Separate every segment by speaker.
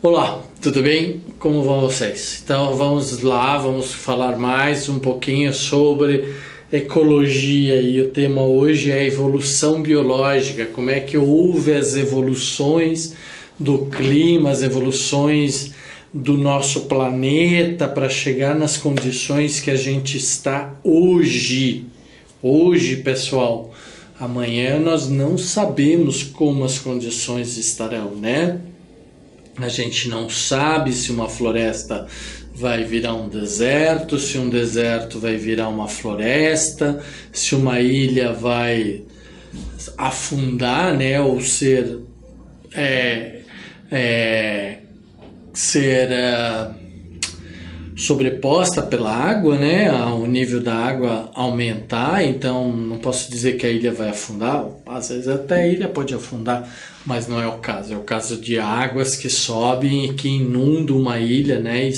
Speaker 1: Olá, tudo bem? Como vão vocês? Então vamos lá, vamos falar mais um pouquinho sobre ecologia e o tema hoje é evolução biológica, como é que houve as evoluções do clima, as evoluções do nosso planeta para chegar nas condições que a gente está hoje. Hoje, pessoal, amanhã nós não sabemos como as condições estarão, né? A gente não sabe se uma floresta vai virar um deserto, se um deserto vai virar uma floresta, se uma ilha vai afundar, né, ou ser sobreposta pela água, né, o nível da água aumentar. Então não posso dizer que a ilha vai afundar, às vezes até a ilha pode afundar, mas não é o caso. É o caso de águas que sobem e que inundam uma ilha, né,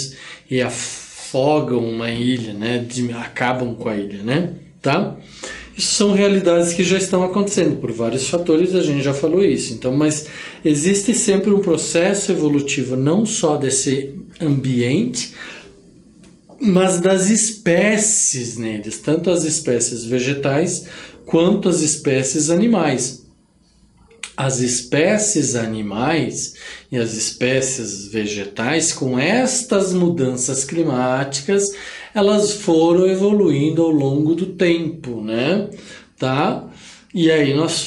Speaker 1: e afogam uma ilha, né, acabam com a ilha, né, tá? Isso são realidades que já estão acontecendo por vários fatores, a gente já falou isso. Então, mas existe sempre um processo evolutivo não só desse ambiente, mas das espécies neles, tanto as espécies vegetais quanto as espécies animais. As espécies animais e as espécies vegetais, com estas mudanças climáticas, elas foram evoluindo ao longo do tempo, né? Tá? E aí nós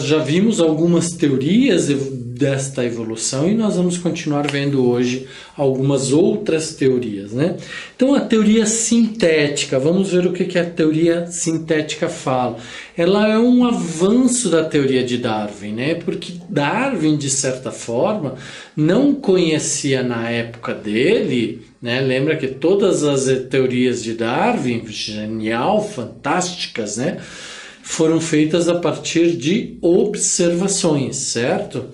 Speaker 1: já vimos algumas teorias desta evolução e nós vamos continuar vendo hoje algumas outras teorias, né? Então a teoria sintética, vamos ver o que a teoria sintética fala. Ela é um avanço da teoria de Darwin, né? Porque Darwin, de certa forma, não conhecia na época dele, né? Lembra que todas as teorias de Darwin, genial, fantásticas, né, foram feitas a partir de observações, certo?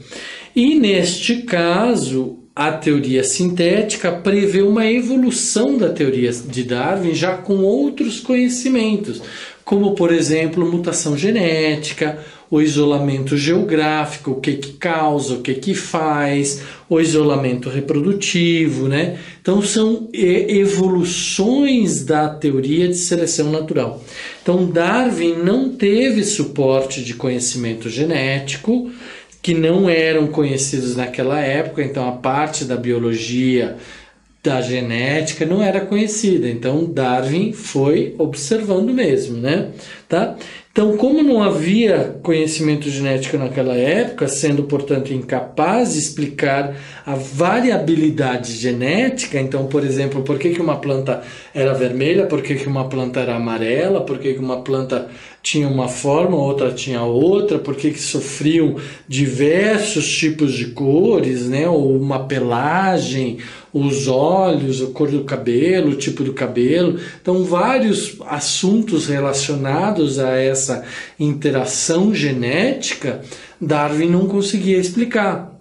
Speaker 1: E neste caso, a teoria sintética prevê uma evolução da teoria de Darwin já com outros conhecimentos, como, por exemplo, mutação genética, o isolamento geográfico, o que causa, o que faz, o isolamento reprodutivo, né? Então são evoluções da teoria de seleção natural. Então Darwin não teve suporte de conhecimento genético, que não eram conhecidos naquela época, então a parte da biologia, da genética não era conhecida. Então Darwin foi observando mesmo, né? Tá? Então, como não havia conhecimento genético naquela época, sendo, portanto, incapaz de explicar a variabilidade genética, então, por exemplo, por que uma planta era vermelha, por que uma planta era amarela, por que uma planta tinha uma forma, outra tinha outra, por que sofriam diversos tipos de cores, né? Ou uma pelagem, os olhos, a cor do cabelo, o tipo do cabelo. Então, vários assuntos relacionados a essa interação genética, Darwin não conseguia explicar.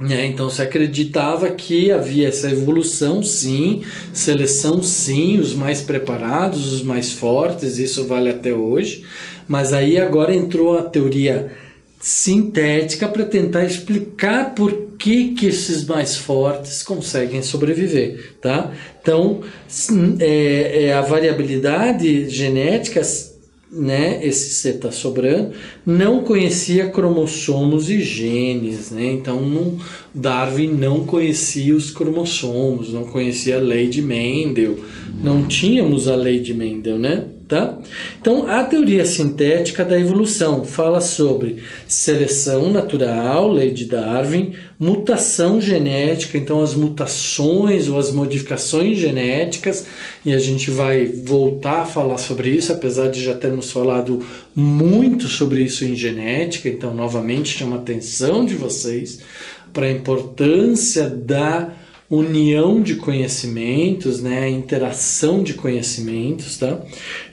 Speaker 1: Então se acreditava que havia essa evolução, sim, seleção, sim, os mais preparados, os mais fortes, isso vale até hoje, mas aí agora entrou a teoria sintética para tentar explicar por que esses mais fortes conseguem sobreviver, tá? Então, a variabilidade genética, né, esse C está sobrando, não conhecia cromossomos e genes, né? Então Darwin não conhecia os cromossomos, não conhecia a lei de Mendel, não tínhamos a lei de Mendel, né? Tá? Então a teoria sintética da evolução fala sobre seleção natural, lei de Darwin, mutação genética, então as mutações ou as modificações genéticas, e a gente vai voltar a falar sobre isso, apesar de já termos falado muito sobre isso em genética. Então novamente chamo a atenção de vocês para a importância da união de conhecimentos, né, a interação de conhecimentos, tá?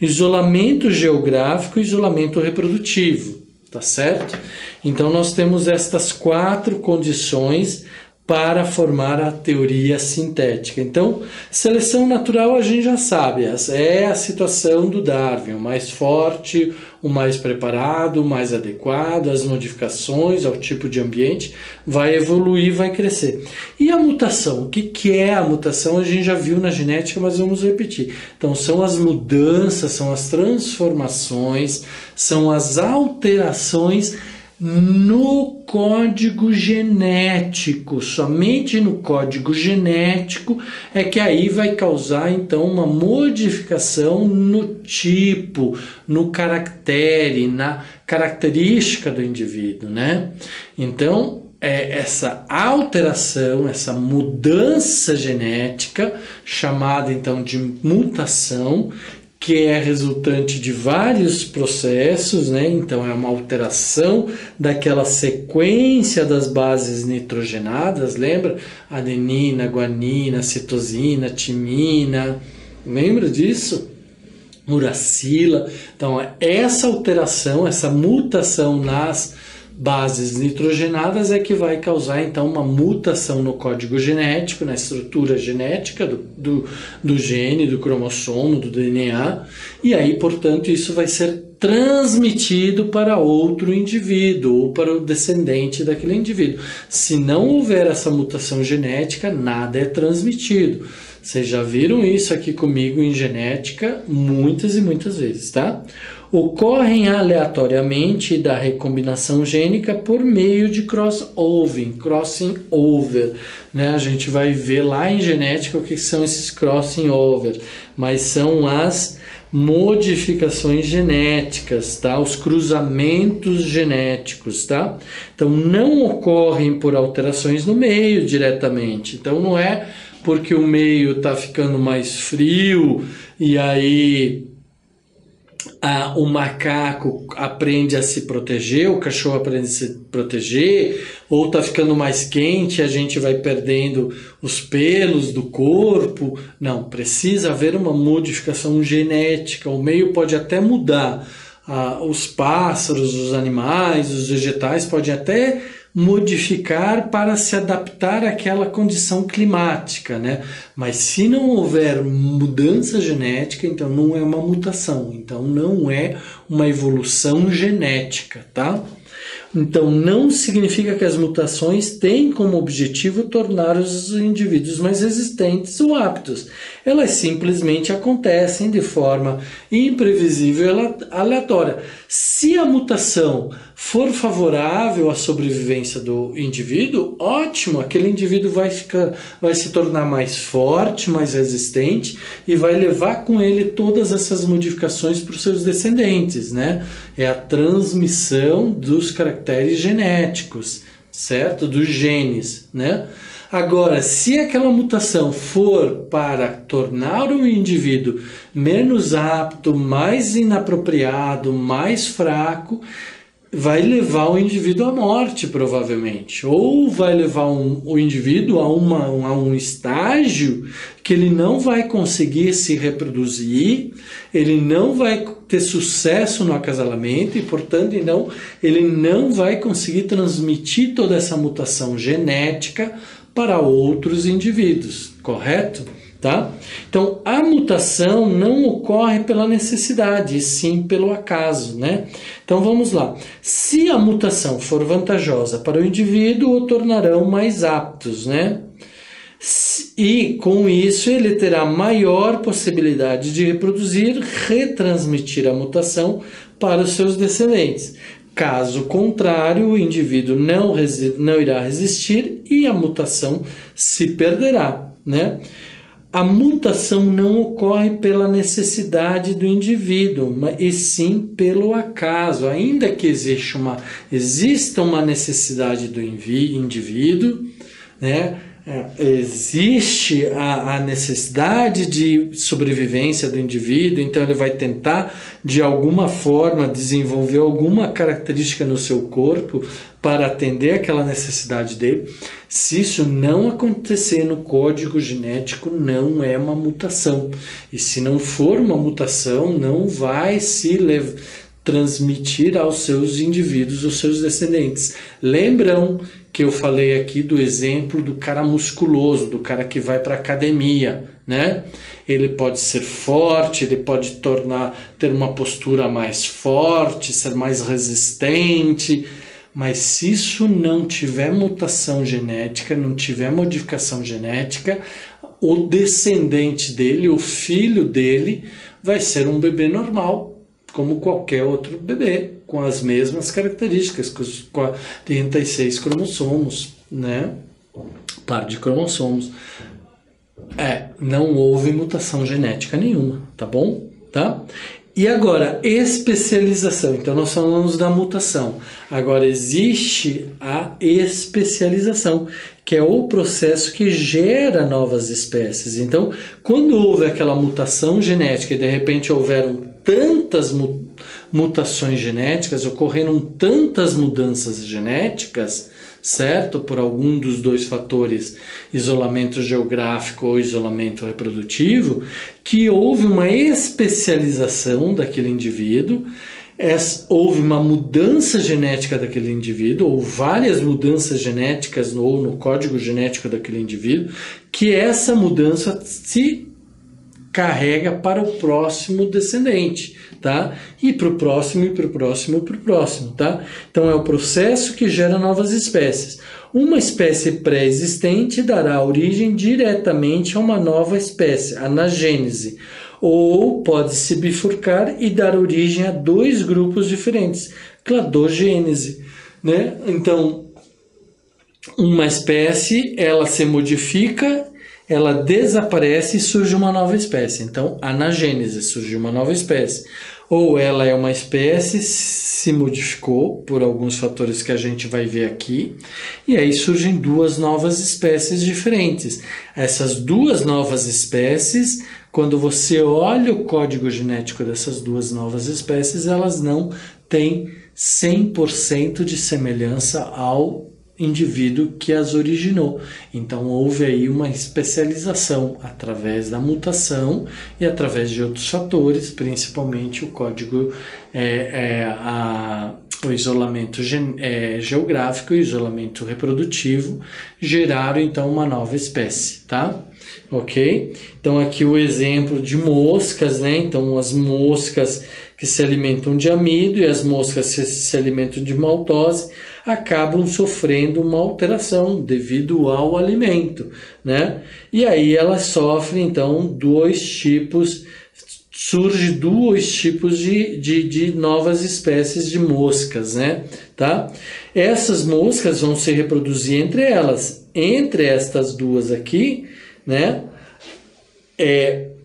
Speaker 1: Isolamento geográfico e isolamento reprodutivo, tá certo? Então nós temos estas 4 condições para formar a teoria sintética. Então, seleção natural a gente já sabe, essa é a situação do Darwin, o mais forte, o mais preparado, o mais adequado, as modificações ao tipo de ambiente, vai evoluir, vai crescer. E a mutação? O que é a mutação? A gente já viu na genética, mas vamos repetir. Então, são as mudanças, são as transformações, são as alterações no código genético, somente no código genético é que aí vai causar então uma modificação no tipo, no caractere, na característica do indivíduo, né? Então, essa alteração, essa mudança genética, chamada então de mutação, que é resultante de vários processos, né? Então é uma alteração daquela sequência das bases nitrogenadas, lembra? Adenina, guanina, citosina, timina, lembra disso? Uracila. Então essa alteração, essa mutação nas bases nitrogenadas é que vai causar então uma mutação no código genético, na estrutura genética do gene, do cromossomo, do DNA, e aí, portanto, isso vai ser transmitido para outro indivíduo ou para o descendente daquele indivíduo. Se não houver essa mutação genética, nada é transmitido. Vocês já viram isso aqui comigo em genética muitas e muitas vezes, tá? Ocorrem aleatoriamente da recombinação gênica por meio de crossing over, né? A gente vai ver lá em genética o que são esses crossing over, mas são as modificações genéticas, tá? Os cruzamentos genéticos, tá? Então não ocorrem por alterações no meio diretamente. Então não é porque o meio está ficando mais frio e aí o macaco aprende a se proteger, o cachorro aprende a se proteger, ou está ficando mais quente, a gente vai perdendo os pelos do corpo. Não, precisa haver uma modificação genética. O meio pode até mudar. Os pássaros, os animais, os vegetais podem até modificar para se adaptar àquela condição climática, né? Mas se não houver mudança genética, então não é uma mutação, então não é uma evolução genética, tá? Então não significa que as mutações têm como objetivo tornar os indivíduos mais resistentes ou aptos. Elas simplesmente acontecem de forma imprevisível e aleatória. Se a mutação for favorável à sobrevivência do indivíduo, ótimo, aquele indivíduo vai se tornar mais forte, mais resistente e vai levar com ele todas essas modificações para os seus descendentes, né? É a transmissão dos caracteres genéticos, certo? Dos genes, né? Agora, se aquela mutação for para tornar o indivíduo menos apto, mais inapropriado, mais fraco, vai levar o indivíduo à morte, provavelmente. Ou vai levar o indivíduo a um estágio que ele não vai conseguir se reproduzir, ele não vai ter sucesso no acasalamento e, portanto, então, ele não vai conseguir transmitir toda essa mutação genética para outros indivíduos, correto? Tá? Então, a mutação não ocorre pela necessidade, e sim pelo acaso, né? Então, vamos lá. Se a mutação for vantajosa para o indivíduo, o tornarão mais aptos, né? E, com isso, ele terá maior possibilidade de reproduzir, retransmitir a mutação para os seus descendentes. Caso contrário, o indivíduo não irá resistir e a mutação se perderá, né? A mutação não ocorre pela necessidade do indivíduo, e sim pelo acaso. Ainda que exista uma necessidade do indivíduo, né? Existe a necessidade de sobrevivência do indivíduo, então ele vai tentar de alguma forma desenvolver alguma característica no seu corpo para atender aquela necessidade dele. Se isso não acontecer no código genético, não é uma mutação. E se não for uma mutação, não vai transmitir aos seus indivíduos, aos seus descendentes. Lembram que eu falei aqui do exemplo do cara musculoso, do cara que vai para a academia, né? Ele pode ser forte, ele pode ter uma postura mais forte, ser mais resistente, mas se isso não tiver mutação genética, não tiver modificação genética, o descendente dele, o filho dele, vai ser um bebê normal, como qualquer outro bebê, com as mesmas características, com os 46 cromossomos, né? Par de cromossomos. Não houve mutação genética nenhuma, tá bom? Tá? E agora, especialização. Então, nós falamos da mutação. Agora, existe a especialização, que é o processo que gera novas espécies. Então, quando houve aquela mutação genética e de repente houveram tantas mutações genéticas, ocorreram tantas mudanças genéticas, certo? Por algum dos dois fatores, isolamento geográfico ou isolamento reprodutivo, que houve uma especialização daquele indivíduo, houve uma mudança genética daquele indivíduo, ou várias mudanças genéticas ou no código genético daquele indivíduo, que essa mudança se carrega para o próximo descendente, tá? E para o próximo, e para o próximo, e para o próximo, tá? Então é o processo que gera novas espécies. Uma espécie pré-existente dará origem diretamente a uma nova espécie, anagênese, ou pode se bifurcar e dar origem a dois grupos diferentes, cladogênese, né? Então, uma espécie, ela se modifica, ela desaparece e surge uma nova espécie. Então, anagênese, surgiu uma nova espécie. Ou ela é uma espécie, se modificou por alguns fatores que a gente vai ver aqui, e aí surgem duas novas espécies diferentes. Essas duas novas espécies, quando você olha o código genético dessas duas novas espécies, elas não têm 100% de semelhança ao indivíduo que as originou. Então houve aí uma especialização através da mutação e através de outros fatores, principalmente o código, o isolamento geográfico e o isolamento reprodutivo geraram então uma nova espécie, tá? Ok? Então aqui o exemplo de moscas, né? Então as moscas que se alimentam de amido e as moscas que se alimentam de maltose acabam sofrendo uma alteração devido ao alimento, né? E aí elas sofrem, então, surge dois tipos de novas espécies de moscas, né? Tá? Essas moscas vão se reproduzir entre elas. Entre estas duas aqui, né?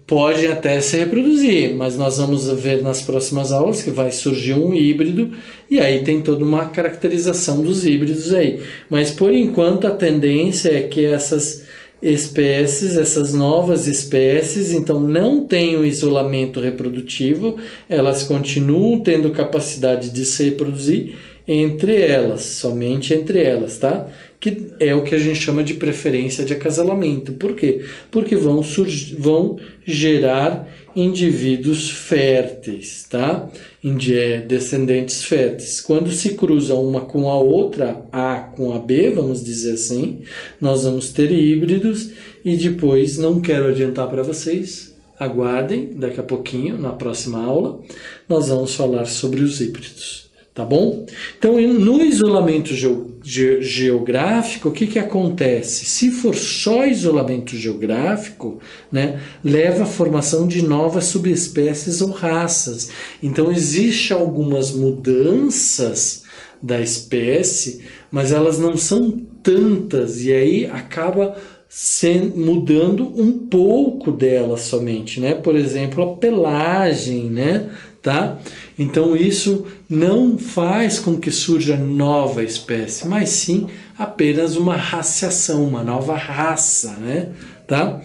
Speaker 1: Pode até se reproduzir, mas nós vamos ver nas próximas aulas que vai surgir um híbrido e aí tem toda uma caracterização dos híbridos aí. Mas por enquanto a tendência é que essas espécies, essas novas espécies, então não tenham isolamento reprodutivo, elas continuam tendo capacidade de se reproduzir entre elas, somente entre elas, tá? Que é o que a gente chama de preferência de acasalamento. Por quê? Porque vão gerar indivíduos férteis, tá? Descendentes férteis. Quando se cruza uma com a outra, A com a B, vamos dizer assim, nós vamos ter híbridos e depois, não quero adiantar para vocês, aguardem, daqui a pouquinho, na próxima aula, nós vamos falar sobre os híbridos. Tá bom? Então, no isolamento geográfico, o que acontece? Se for só isolamento geográfico, né, leva à formação de novas subespécies ou raças. Então, existem algumas mudanças da espécie, mas elas não são tantas, e aí acaba mudando um pouco dela somente, né? Por exemplo, a pelagem, né? Tá? Então isso não faz com que surja nova espécie, mas sim apenas uma raciação, uma nova raça, né? Tá?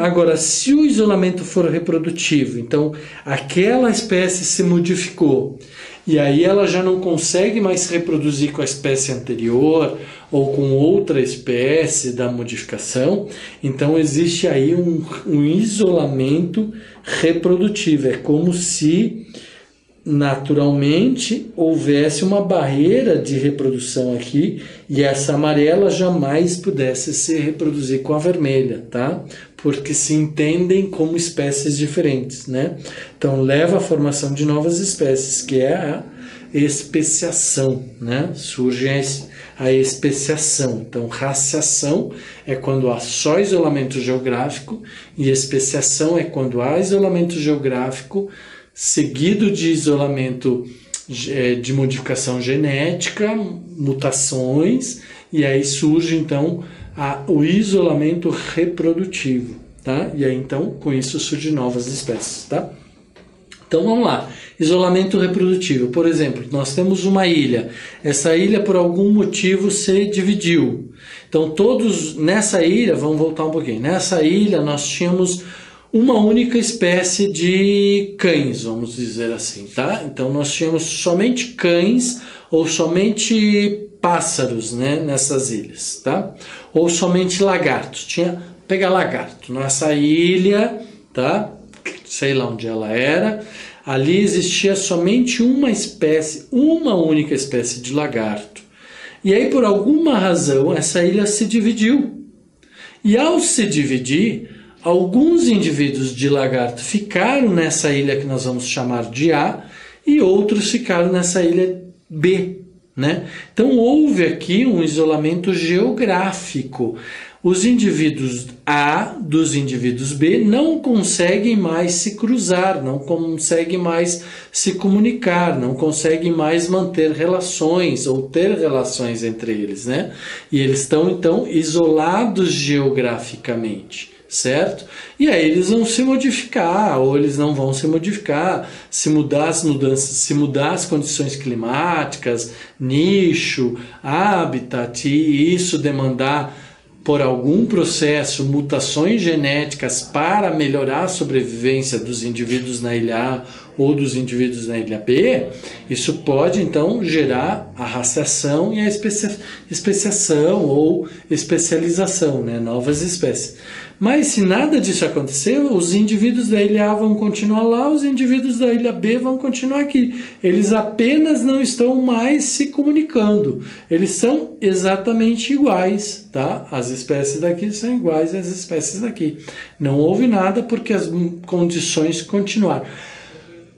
Speaker 1: Agora, se o isolamento for reprodutivo, então aquela espécie se modificou e aí ela já não consegue mais se reproduzir com a espécie anterior ou com outra espécie da modificação, então existe aí um isolamento reprodutivo. É como se naturalmente houvesse uma barreira de reprodução aqui e essa amarela jamais pudesse se reproduzir com a vermelha, tá? Porque se entendem como espécies diferentes, né? Então leva à formação de novas espécies, que é a especiação, né? Surge a especiação. Então, raciação é quando há só isolamento geográfico e especiação é quando há isolamento geográfico seguido de isolamento de modificação genética, mutações, e aí surge então o isolamento reprodutivo, tá? E aí então com isso surgem novas espécies, tá? Então vamos lá, isolamento reprodutivo. Por exemplo, nós temos uma ilha. Essa ilha por algum motivo se dividiu. Então todos nessa ilha, vamos voltar um pouquinho. Nessa ilha nós tínhamos uma única espécie de cães, vamos dizer assim, tá? Então nós tínhamos somente cães ou somente pássaros, né, nessas ilhas, tá? Ou somente lagartos. Pega lagarto nessa ilha, tá? Sei lá onde ela era. Ali existia somente uma espécie, uma única espécie de lagarto. E aí por alguma razão essa ilha se dividiu. E ao se dividir, alguns indivíduos de lagarto ficaram nessa ilha que nós vamos chamar de A e outros ficaram nessa ilha B, né? Então houve aqui um isolamento geográfico. Os indivíduos A dos indivíduos B não conseguem mais se cruzar, não conseguem mais se comunicar, não conseguem mais manter relações ou ter relações entre eles, né? E eles estão então isolados geograficamente, certo? E aí eles vão se modificar ou eles não vão se modificar, se mudar as condições climáticas, nicho, habitat, e isso demandar por algum processo mutações genéticas para melhorar a sobrevivência dos indivíduos na ilha A ou dos indivíduos na ilha B, isso pode então gerar a raciação e a especiação ou especialização, né? Novas espécies. Mas se nada disso acontecer, os indivíduos da ilha A vão continuar lá, os indivíduos da ilha B vão continuar aqui. Eles apenas não estão mais se comunicando. Eles são exatamente iguais, tá? As espécies daqui são iguais às espécies daqui. Não houve nada porque as condições continuaram.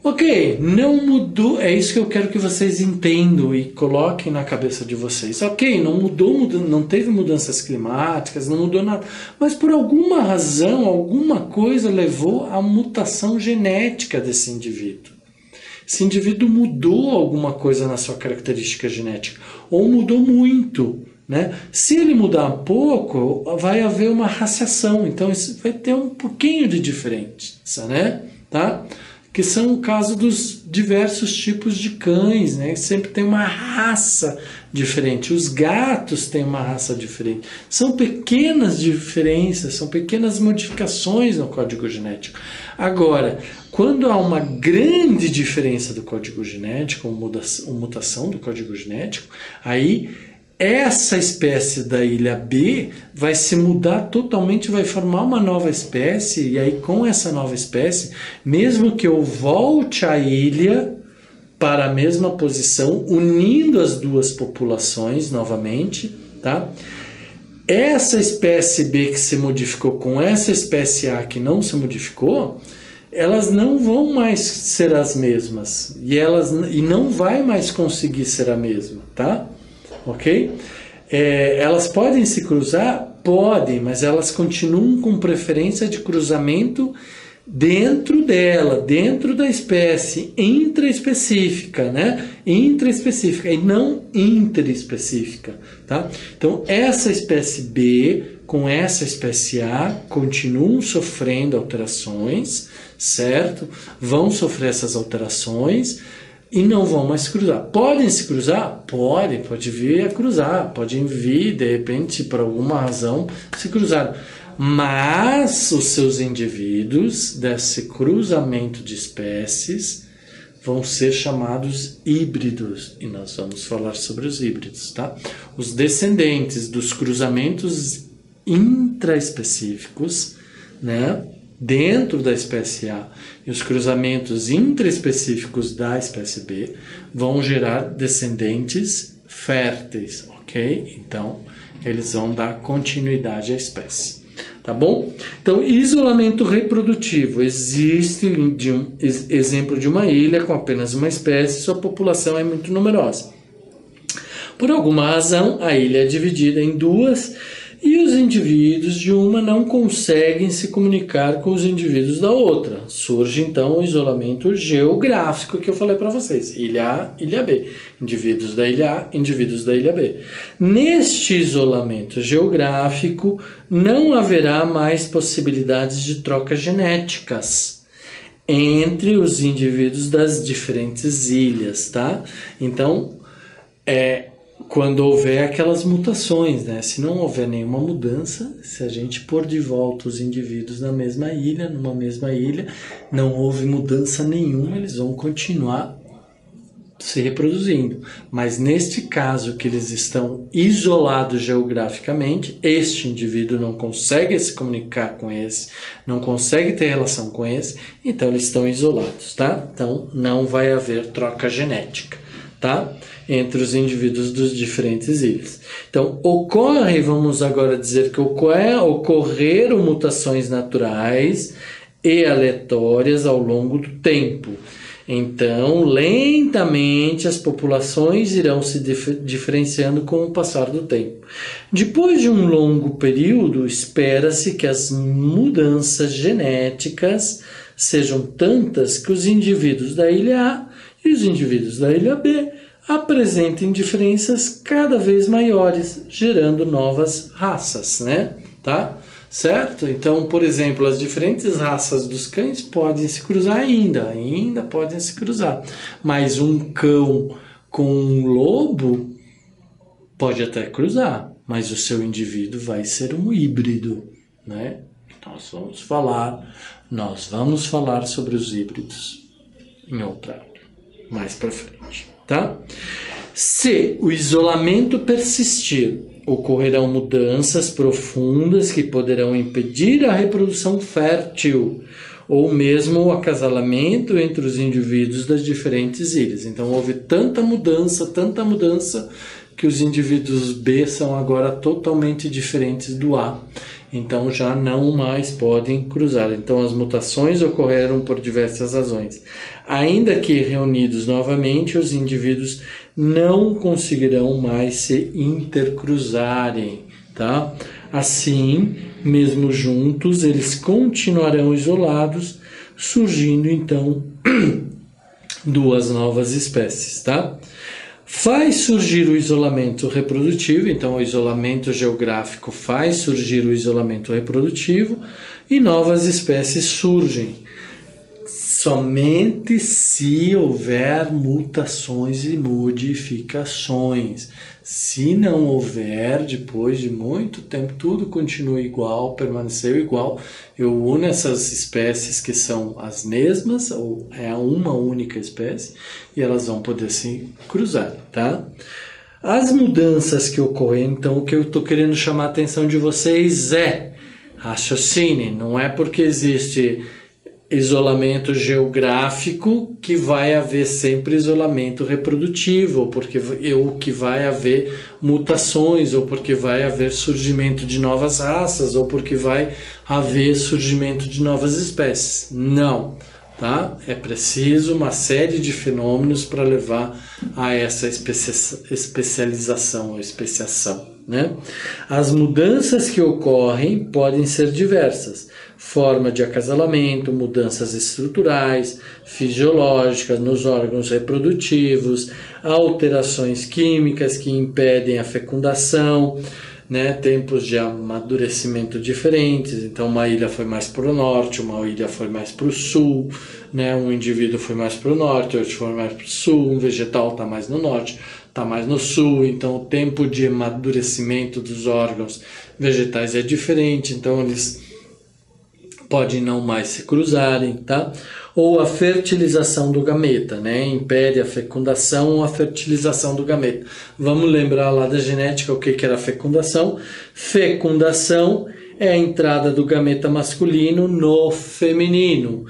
Speaker 1: Ok, não mudou, é isso que eu quero que vocês entendam e coloquem na cabeça de vocês. Ok, não mudou, não teve mudanças climáticas, não mudou nada, mas por alguma razão, alguma coisa levou à mutação genética desse indivíduo. Esse indivíduo mudou alguma coisa na sua característica genética, ou mudou muito, né? Se ele mudar pouco, vai haver uma raciação, então isso vai ter um pouquinho de diferença, né? Tá? Que são o caso dos diversos tipos de cães, né? Sempre tem uma raça diferente. Os gatos têm uma raça diferente. São pequenas diferenças, são pequenas modificações no código genético. Agora, quando há uma grande diferença do código genético, ou mutação do código genético, aí essa espécie da ilha B vai se mudar totalmente, vai formar uma nova espécie, e aí com essa nova espécie, mesmo que eu volte a ilha para a mesma posição, unindo as duas populações novamente, tá? Essa espécie B que se modificou com essa espécie A que não se modificou, elas não vão mais ser as mesmas, e não vai mais conseguir ser a mesma, tá? Ok? Elas podem se cruzar? Podem, mas elas continuam com preferência de cruzamento dentro dela, dentro da espécie intraespecífica, né? Intraespecífica e não interespecífica, tá? Então, essa espécie B com essa espécie A continuam sofrendo alterações, certo? Vão sofrer essas alterações e não vão mais se cruzar. Podem se cruzar? Pode vir a cruzar, podem vir, de repente, por alguma razão, se cruzar. Mas os seus indivíduos desse cruzamento de espécies vão ser chamados híbridos, e nós vamos falar sobre os híbridos, tá? Os descendentes dos cruzamentos intraespecíficos, né? dentro da espécie A e os cruzamentos intraespecíficos da espécie B vão gerar descendentes férteis, ok? Então, eles vão dar continuidade à espécie, tá bom? Então, isolamento reprodutivo. Existe exemplo de uma ilha com apenas uma espécie, sua população é muito numerosa. Por alguma razão, a ilha é dividida em duas e os indivíduos de uma não conseguem se comunicar com os indivíduos da outra. Surge então o isolamento geográfico que eu falei para vocês. Ilha A, Ilha B. Indivíduos da Ilha A, indivíduos da Ilha B. Neste isolamento geográfico, não haverá mais possibilidades de trocas genéticas entre os indivíduos das diferentes ilhas, tá? Então, quando houver aquelas mutações, né? Se não houver nenhuma mudança, se a gente pôr de volta os indivíduos na mesma ilha, numa mesma ilha, não houve mudança nenhuma, eles vão continuar se reproduzindo. Mas neste caso que eles estão isolados geograficamente, este indivíduo não consegue se comunicar com esse, não consegue ter relação com esse, então eles estão isolados, tá? Então não vai haver troca genética, tá? Entre os indivíduos dos diferentes ilhas. Então, vamos agora dizer que ocorreram mutações naturais e aleatórias ao longo do tempo. Então, lentamente as populações irão se diferenciando com o passar do tempo. Depois de um longo período, espera-se que as mudanças genéticas sejam tantas que os indivíduos da ilha A e os indivíduos da ilha B apresentem diferenças cada vez maiores, gerando novas raças, né? Tá? Certo? Então, por exemplo, as diferentes raças dos cães podem se cruzar ainda podem se cruzar. Mas um cão com um lobo pode até cruzar, mas o seu indivíduo vai ser um híbrido, né? Nós vamos falar sobre os híbridos em outra aula, mais para frente. Tá? Se o isolamento persistir, ocorrerão mudanças profundas que poderão impedir a reprodução fértil ou mesmo o acasalamento entre os indivíduos das diferentes ilhas. Então houve tanta mudança, que os indivíduos B são agora totalmente diferentes do A. Então já não mais podem cruzar. Então as mutações ocorreram por diversas razões. Ainda que reunidos novamente, os indivíduos não conseguirão mais se intercruzarem, tá? Assim, mesmo juntos, eles continuarão isolados, surgindo então duas novas espécies, tá? Faz surgir o isolamento reprodutivo, então o isolamento geográfico faz surgir o isolamento reprodutivo e novas espécies surgem. Somente se houver mutações e modificações. Se não houver, depois de muito tempo, tudo continua igual, permaneceu igual, eu uno essas espécies que são as mesmas, ou é uma única espécie, e elas vão poder se cruzar, tá? As mudanças que ocorrem, então, o que eu estou querendo chamar a atenção de vocês é raciocínio, não é porque existe isolamento geográfico que vai haver sempre isolamento reprodutivo, ou porque que vai haver mutações, ou porque vai haver surgimento de novas raças, ou porque vai haver surgimento de novas espécies. Não, tá? É preciso uma série de fenômenos para levar a essa especialização ou especiação, né? As mudanças que ocorrem podem ser diversas. Forma de acasalamento, mudanças estruturais, fisiológicas nos órgãos reprodutivos, alterações químicas que impedem a fecundação, né? Tempos de amadurecimento diferentes, então uma ilha foi mais para o norte, uma ilha foi mais para o sul, né? Um indivíduo foi mais para o norte, outro foi mais para o sul, um vegetal está mais no norte, está mais no sul, então o tempo de amadurecimento dos órgãos vegetais é diferente, então eles podem não mais se cruzarem, tá? Ou a fertilização do gameta, né? Impede a fecundação ou a fertilização do gameta. Vamos lembrar lá da genética o que era a fecundação. Fecundação é a entrada do gameta masculino no feminino.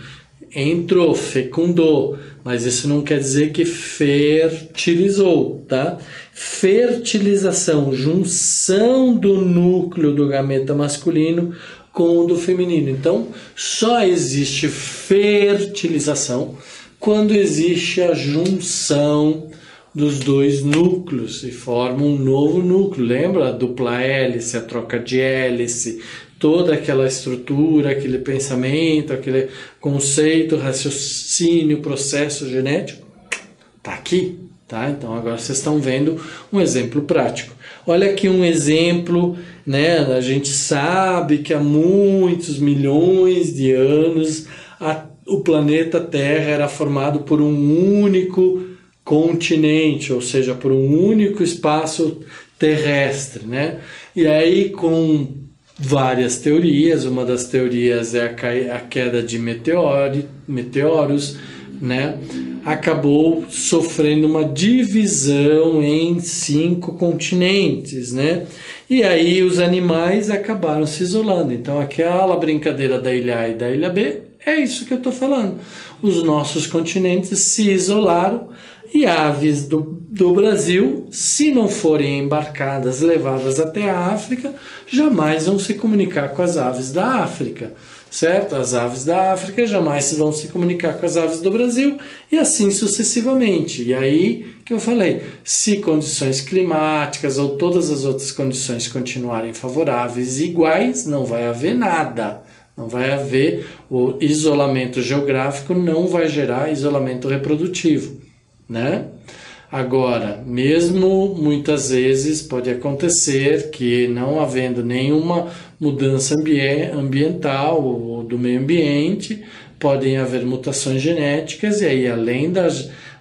Speaker 1: Entrou, fecundou, mas isso não quer dizer que fertilizou, tá? Fertilização, junção do núcleo do gameta masculino com o do feminino. Então, só existe fertilização quando existe a junção dos dois núcleos e forma um novo núcleo. Lembra a dupla hélice, a troca de hélice, toda aquela estrutura, aquele pensamento, aquele conceito, raciocínio, processo genético, tá aqui, tá? Então agora vocês estão vendo um exemplo prático. Olha aqui um exemplo, né? A gente sabe que há muitos milhões de anos o planeta Terra era formado por um único continente, ou seja, por um único espaço terrestre, né? E aí com várias teorias, uma das teorias é a queda de meteoros, né? Acabou sofrendo uma divisão em 5 continentes, né? E aí os animais acabaram se isolando. Então aquela brincadeira da ilha A e da ilha B é isso que eu estou falando. Os nossos continentes se isolaram e aves do Brasil, se não forem embarcadas, levadas até a África, jamais vão se comunicar com as aves da África, certo? As aves da África jamais vão se comunicar com as aves do Brasil e assim sucessivamente. E aí que eu falei, se condições climáticas ou todas as outras condições continuarem favoráveis e iguais, não vai haver nada. Não vai haver o isolamento geográfico, não vai gerar isolamento reprodutivo, né? Agora, mesmo muitas vezes pode acontecer que não havendo nenhuma mudança ambiental ou do meio ambiente, podem haver mutações genéticas e aí além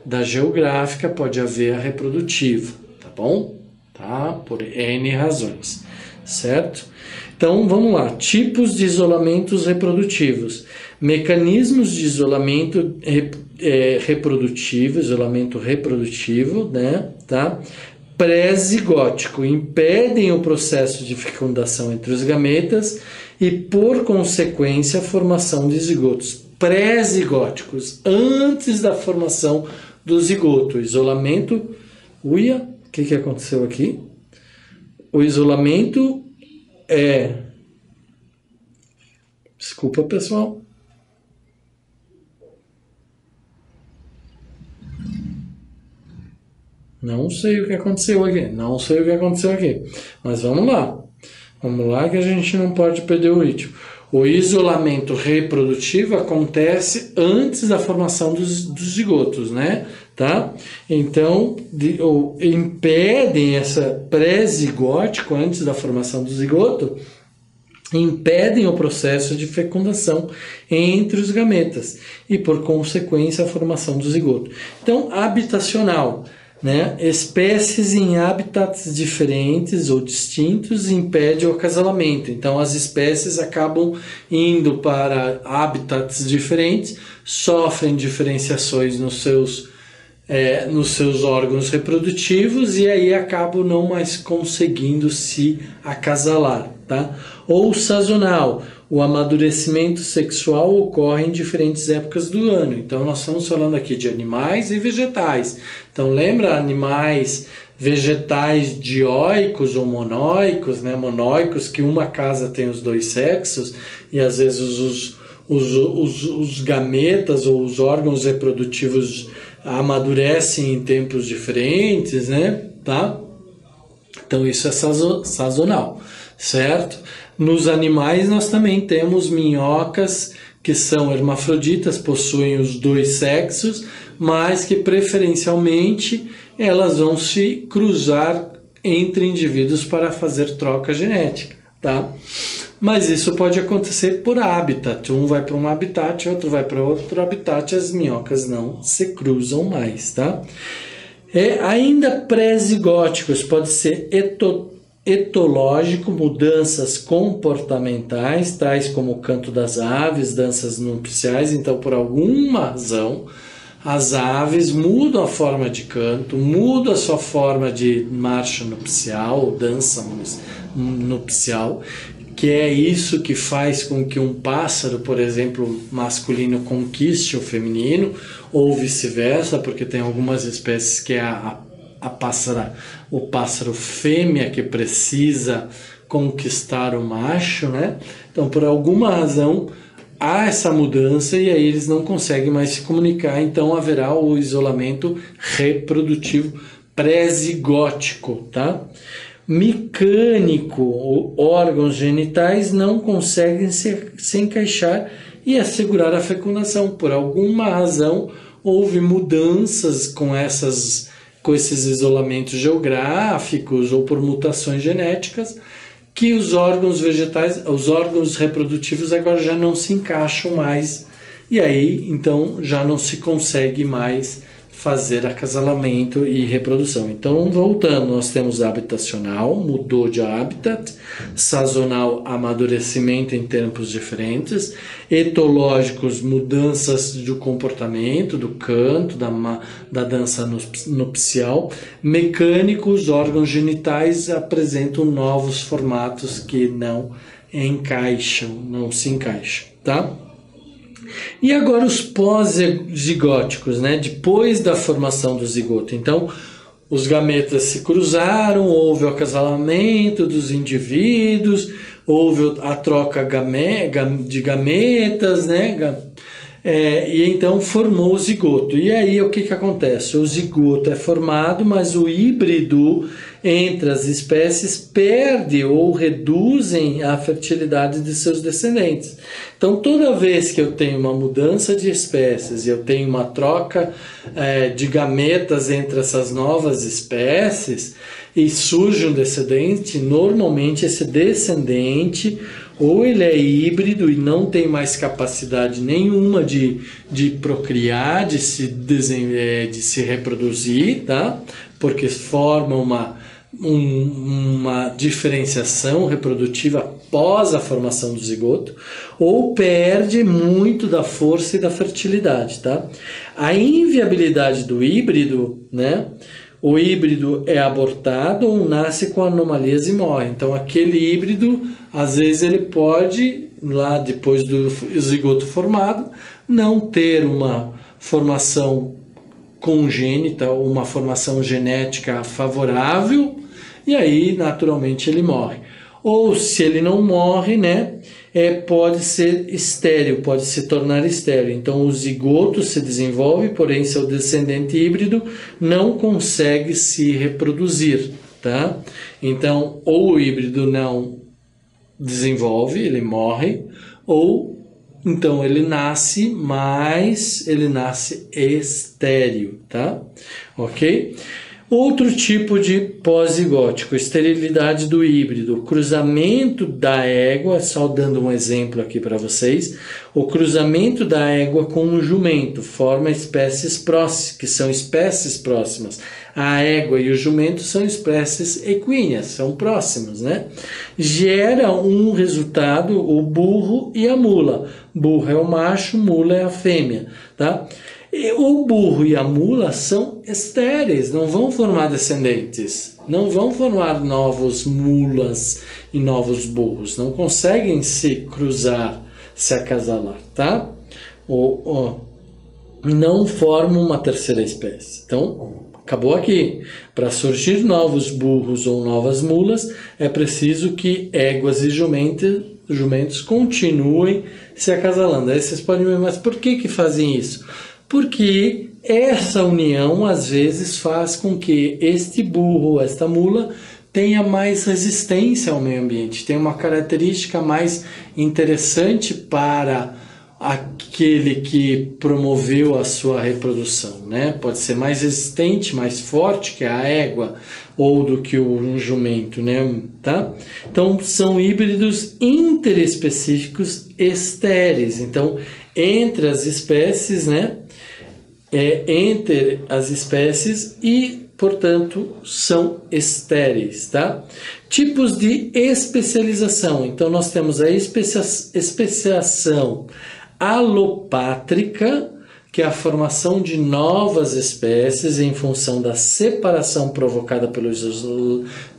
Speaker 1: da geográfica pode haver a reprodutiva, tá bom? Tá? Por N razões, certo? Então, vamos lá. Tipos de isolamentos reprodutivos. Mecanismos de isolamento reprodutivo, isolamento reprodutivo, né? Tá? Pré-zigótico. Impedem o processo de fecundação entre os gametas e, por consequência, a formação de zigotos. Pré-zigóticos, antes da formação do zigoto. Isolamento... Uia, o que aconteceu aqui? O isolamento... Desculpa, pessoal. Não sei o que aconteceu aqui. Mas vamos lá. Vamos lá que a gente não pode perder o ritmo. O isolamento reprodutivo acontece antes da formação dos zigotos, né? Tá? Então, impedem essa pré-zigótico, antes da formação do zigoto, impedem o processo de fecundação entre os gametas e, por consequência, a formação do zigoto. Então, habitacional, né? Espécies em habitats diferentes ou distintos impede o acasalamento. Então, as espécies acabam indo para habitats diferentes, sofrem diferenciações nos seus órgãos reprodutivos e aí acabam não mais conseguindo se acasalar, tá? Ou sazonal, o amadurecimento sexual ocorre em diferentes épocas do ano. Então nós estamos falando aqui de animais e vegetais. Então lembra animais vegetais dioicos ou monóicos, né? Monóicos que uma casa tem os dois sexos e às vezes os gametas ou os órgãos reprodutivos amadurecem em tempos diferentes, né? Tá? Então isso é sazonal, certo? Nos animais nós também temos minhocas que são hermafroditas, possuem os dois sexos, mas que preferencialmente elas vão se cruzar entre indivíduos para fazer troca genética, tá? Mas isso pode acontecer por habitat. Um vai para um habitat, outro vai para outro habitat, as minhocas não se cruzam mais, tá? Ainda pré-zigóticos, pode ser etológico, mudanças comportamentais, tais como o canto das aves, danças nupciais. Então, por alguma razão, as aves mudam a forma de canto, mudam a sua forma de marcha nupcial, dança nupcial, que é isso que faz com que um pássaro, por exemplo, masculino conquiste o feminino, ou vice-versa, porque tem algumas espécies que é o pássaro fêmea que precisa conquistar o macho, né? Então, por alguma razão, há essa mudança e aí eles não conseguem mais se comunicar, então haverá o isolamento reprodutivo pré-zigótico, tá? Mecânico, órgãos genitais não conseguem se encaixar e assegurar a fecundação. Por alguma razão, houve mudanças com esses isolamentos geográficos ou por mutações genéticas, que os órgãos vegetais, os órgãos reprodutivos agora já não se encaixam mais, e aí então já não se consegue mais fazer acasalamento e reprodução. Então, voltando, nós temos habitacional, mudou de habitat, sazonal, amadurecimento em tempos diferentes, etológicos, mudanças do comportamento, do canto, da dança nupcial, mecânicos, órgãos genitais apresentam novos formatos que não se encaixam, tá? E agora os pós-zigóticos, né? Depois da formação do zigoto. Então, os gametas se cruzaram, houve o acasalamento dos indivíduos, houve a troca de gametas, né? E então formou o zigoto. E aí o que acontece? O zigoto é formado, mas o híbrido entre as espécies perde ou reduzem a fertilidade de seus descendentes. Então, toda vez que eu tenho uma mudança de espécies e eu tenho uma troca de gametas entre essas novas espécies e surge um descendente, normalmente esse descendente ou ele é híbrido e não tem mais capacidade nenhuma de procriar, de se reproduzir, tá? Porque forma uma diferenciação reprodutiva após a formação do zigoto, ou perde muito da força e da fertilidade, tá? A inviabilidade do híbrido, né? O híbrido é abortado ou nasce com anomalias e morre. Então, aquele híbrido, às vezes, ele pode, lá depois do zigoto formado, não ter uma formação congênita, uma formação genética favorável, e aí, naturalmente, ele morre. Ou, se ele não morre, né, pode ser estéril, pode se tornar estéril. Então, o zigoto se desenvolve, porém, seu descendente híbrido não consegue se reproduzir, tá? Então, ou o híbrido não desenvolve, ele morre, ou então ele nasce, mas ele nasce estéril, tá? Ok? Outro tipo de pós-zigótico, esterilidade do híbrido, cruzamento da égua, só dando um exemplo aqui para vocês, o cruzamento da égua com um jumento forma espécies próximas, que são espécies próximas. A égua e o jumento são espécies equíneas, são próximos, né? Gera um resultado, o burro e a mula. Burro é o macho, mula é a fêmea, tá? O burro e a mula são estéreis, não vão formar descendentes, não vão formar novos mulas e novos burros, não conseguem se cruzar, se acasalar, tá? Não formam uma terceira espécie. Então, acabou aqui. Para surgir novos burros ou novas mulas, é preciso que éguas e jumentos continuem se acasalando. Aí vocês podem ver, mas por que fazem isso? Porque essa união, às vezes, faz com que este burro, esta mula, tenha mais resistência ao meio ambiente, tenha uma característica mais interessante para aquele que promoveu a sua reprodução, né? Pode ser mais resistente, mais forte que a égua ou do que um jumento, né? Tá? Então, são híbridos interespecíficos estéreis. Então, entre as espécies, né? Entre as espécies e, portanto, são estéreis, tá? Tipos de especialização. Então, nós temos a especiação alopátrica, que é a formação de novas espécies em função da separação provocada pelo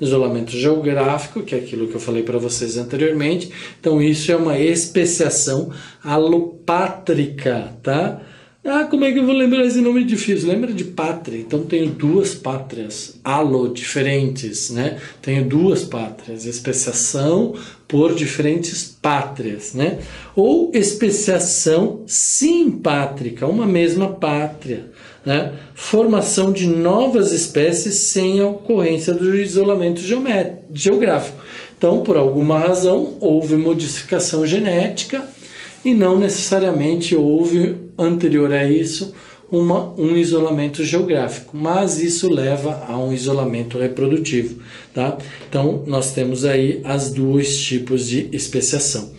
Speaker 1: isolamento geográfico, que é aquilo que eu falei para vocês anteriormente. Então, isso é uma especiação alopátrica, tá? Ah, como é que eu vou lembrar esse nome difícil? Lembra de pátria. Então, tenho duas pátrias, diferentes, né? Tenho duas pátrias, especiação por diferentes pátrias, né? Ou especiação simpátrica, uma mesma pátria, né? Formação de novas espécies sem a ocorrência do isolamento geográfico. Então, por alguma razão, houve modificação genética e não necessariamente houve, anterior a isso, um isolamento geográfico, mas isso leva a um isolamento reprodutivo, tá? Então, nós temos aí as dois tipos de especiação.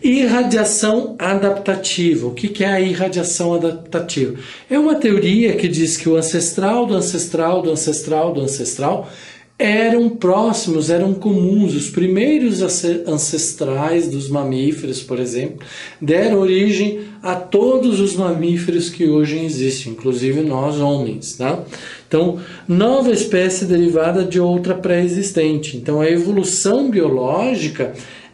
Speaker 1: Irradiação adaptativa. O que é a irradiação adaptativa? É uma teoria que diz que o ancestral do ancestral do ancestral do ancestral eram próximos, eram comuns. Os primeiros ancestrais dos mamíferos, por exemplo, deram origem a todos os mamíferos que hoje existem, inclusive nós homens, tá? Então, nova espécie derivada de outra pré-existente. Então, a evolução biológica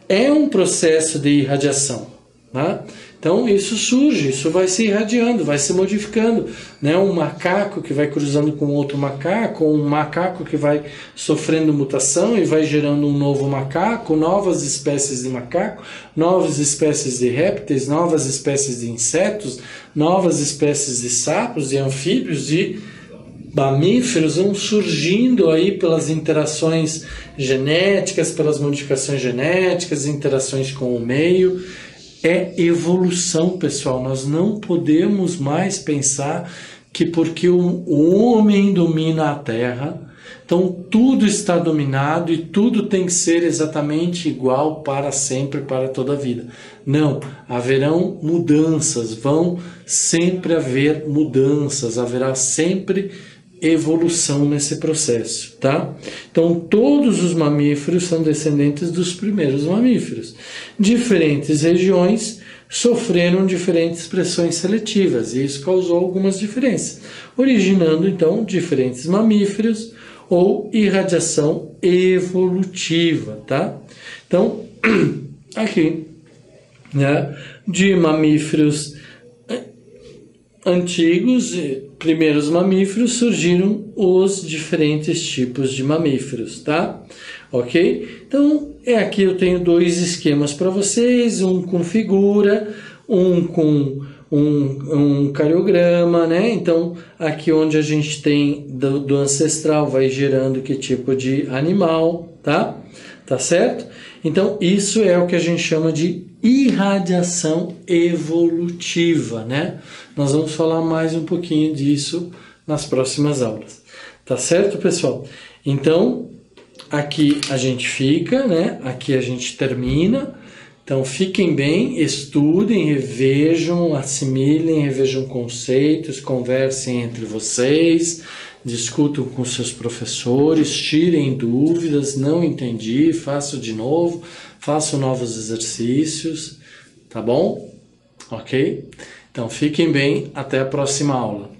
Speaker 1: é um processo de irradiação, tá? Então, isso surge, isso vai se irradiando, vai se modificando, né? Um macaco que vai cruzando com outro macaco, ou um macaco que vai sofrendo mutação e vai gerando um novo macaco, novas espécies de macaco, novas espécies de répteis, novas espécies de insetos, novas espécies de sapos, de anfíbios, de mamíferos vão surgindo aí pelas interações genéticas, pelas modificações genéticas, interações com o meio. É evolução, pessoal. Nós não podemos mais pensar que porque o homem domina a Terra, então tudo está dominado e tudo tem que ser exatamente igual para sempre, para toda a vida. Não, haverão mudanças, vão sempre haver mudanças, haverá sempre evolução nesse processo, tá? Então, todos os mamíferos são descendentes dos primeiros mamíferos. Diferentes regiões sofreram diferentes pressões seletivas e isso causou algumas diferenças, originando, então, diferentes mamíferos ou irradiação evolutiva, tá? Então, aqui, né, de mamíferos antigos, primeiros mamíferos, surgiram os diferentes tipos de mamíferos, tá? Ok? Então, aqui eu tenho dois esquemas para vocês, um com figura, um com um cariograma, né? Então, aqui onde a gente tem do ancestral vai gerando que tipo de animal, tá? Tá certo? Então, isso é o que a gente chama de irradiação evolutiva, né? Nós vamos falar mais um pouquinho disso nas próximas aulas. Tá certo, pessoal? Então, aqui a gente fica, né? Aqui a gente termina. Então, fiquem bem, estudem, revejam, assimilem, revejam conceitos, conversem entre vocês, discutam com seus professores, tirem dúvidas, não entendi, faço de novo, façam novos exercícios, tá bom? Ok? Então, fiquem bem, até a próxima aula.